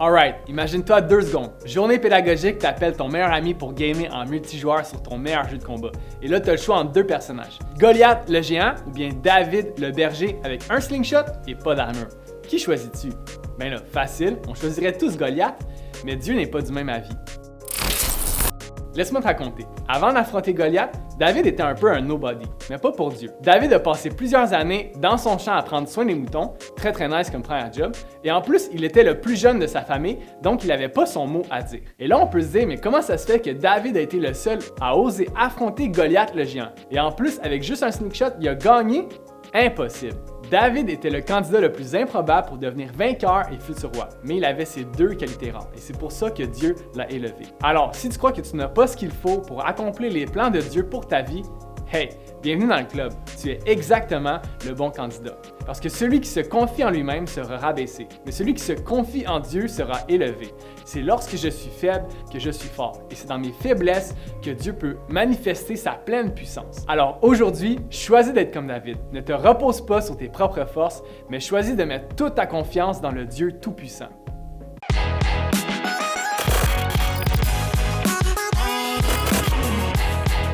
Alright, imagine-toi 2 secondes. Journée pédagogique, t'appelles ton meilleur ami pour gamer en multijoueur sur ton meilleur jeu de combat. Et là, t'as le choix entre 2 personnages. Goliath le géant ou bien David le berger avec un slingshot et pas d'armure. Qui choisis-tu? Ben là, facile, on choisirait tous Goliath, mais Dieu n'est pas du même avis. Laisse-moi te raconter. Avant d'affronter Goliath, David était un peu un nobody, mais pas pour Dieu. David a passé plusieurs années dans son champ à prendre soin des moutons, très nice comme première job, et en plus, il était le plus jeune de sa famille, donc il n'avait pas son mot à dire. Et là, on peut se dire, mais comment ça se fait que David a été le seul à oser affronter Goliath le géant? Et en plus, avec juste un sneak shot, il a gagné? Impossible. David était le candidat le plus improbable pour devenir vainqueur et futur roi, mais il avait ces 2 qualités rares, et c'est pour ça que Dieu l'a élevé. Alors, si tu crois que tu n'as pas ce qu'il faut pour accomplir les plans de Dieu pour ta vie, hey, bienvenue dans le club, tu es exactement le bon candidat. Parce que celui qui se confie en lui-même sera rabaissé, mais celui qui se confie en Dieu sera élevé. C'est lorsque je suis faible que je suis fort, et c'est dans mes faiblesses que Dieu peut manifester sa pleine puissance. Alors aujourd'hui, choisis d'être comme David. Ne te repose pas sur tes propres forces, mais choisis de mettre toute ta confiance dans le Dieu Tout-Puissant.